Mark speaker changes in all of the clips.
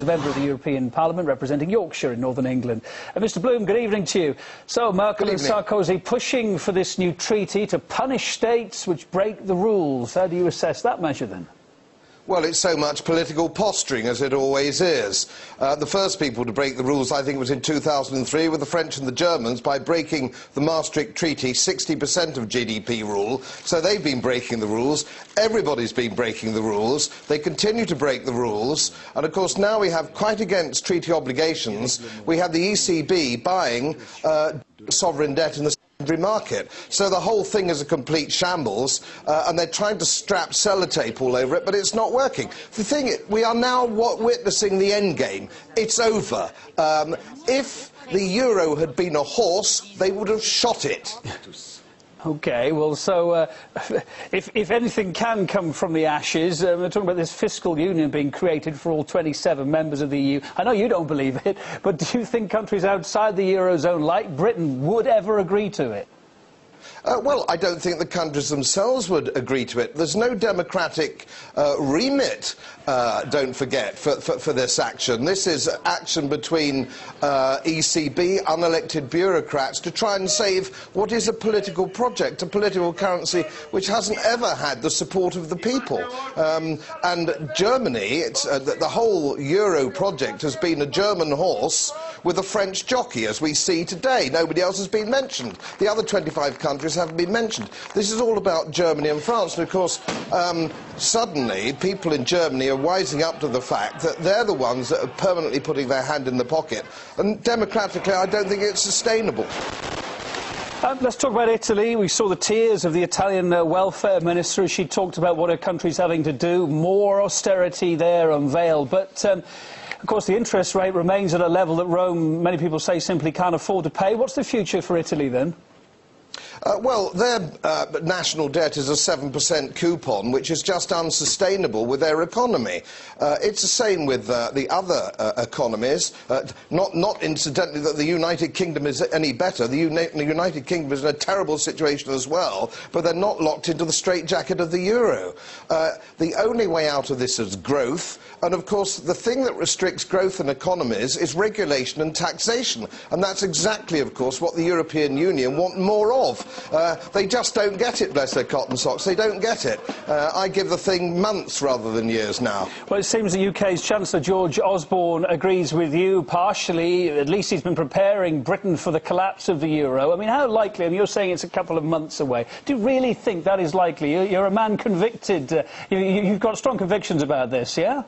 Speaker 1: Member of the European Parliament representing Yorkshire in northern England. Mr Bloom, good evening to you. So, Merkel and Sarkozy pushing for this new treaty to punish states which break the rules. How do you assess that measure then?
Speaker 2: Well, it's so much political posturing, as it always is. The first people to break the rules, I think, was in 2003 with the French and the Germans by breaking the Maastricht Treaty 60% of GDP rule. So they've been breaking the rules. Everybody's been breaking the rules. They continue to break the rules. And, of course, now we have, quite against treaty obligations, we have the ECB buying sovereign debt in the market. So the whole thing is a complete shambles, and they're trying to strap sellotape all over it, but it's not working. The thing is, we are now witnessing the end game. It's over. If the euro had been a horse, they would have shot it.
Speaker 1: OK, well, so if anything can come from the ashes, we're talking about this fiscal union being created for all 27 members of the EU. I know you don't believe it, but do you think countries outside the Eurozone, like Britain, would ever agree to it?
Speaker 2: Well, I don't think the countries themselves would agree to it. There's no democratic remit, don't forget, for this action. This is action between ECB, unelected bureaucrats, to try and save what is a political project, a political currency which hasn't ever had the support of the people. And Germany, the whole Euro project has been a German horse with a French jockey, as we see today. Nobody else has been mentioned. The other 25 countries haven't been mentioned. This is all about Germany and France, and of course suddenly people in Germany are wising up to the fact that they're the ones that are permanently putting their hand in the pocket, and democratically I don't think it's sustainable.
Speaker 1: Let's talk about Italy. We saw the tears of the Italian welfare minister as she talked about what her country's having to do. More austerity there unveiled, but of course the interest rate remains at a level that Rome, many people say, simply can't afford to pay. What's the future for Italy then?
Speaker 2: Well, their national debt is a 7% coupon, which is just unsustainable with their economy. It's the same with the other economies. Not incidentally that the United Kingdom is any better. The United Kingdom is in a terrible situation as well, but they're not locked into the straitjacket of the euro. The only way out of this is growth, and of course the thing that restricts growth in economies is regulation and taxation, and that's exactly, of course, what the European Union want more of. They just don't get it, bless their cotton socks. They don't get it. I give the thing months rather than years now.
Speaker 1: Well, it seems the UK's Chancellor George Osborne agrees with you partially. At least he's been preparing Britain for the collapse of the euro. I mean, how likely, and you're saying it's a couple of months away, do you really think that is likely? You're a man convicted. You've got strong convictions about this, yeah?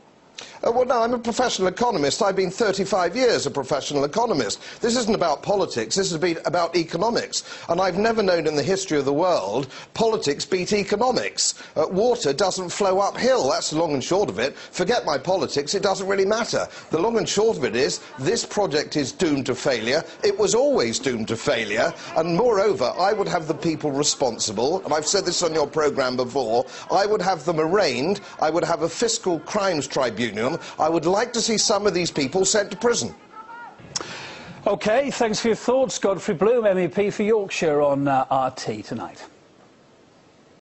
Speaker 2: Well, no, I'm a professional economist. I've been 35 years a professional economist. This isn't about politics. This has been about economics. And I've never known in the history of the world politics beat economics. Water doesn't flow uphill. That's the long and short of it. Forget my politics. It doesn't really matter. The long and short of it is this project is doomed to failure. It was always doomed to failure. And moreover, I would have the people responsible, and I've said this on your programme before, I would have them arraigned. I would have a fiscal crimes tribunal. I would like to see some of these people sent to prison.
Speaker 1: OK, thanks for your thoughts. Godfrey Bloom, MEP for Yorkshire on RT tonight.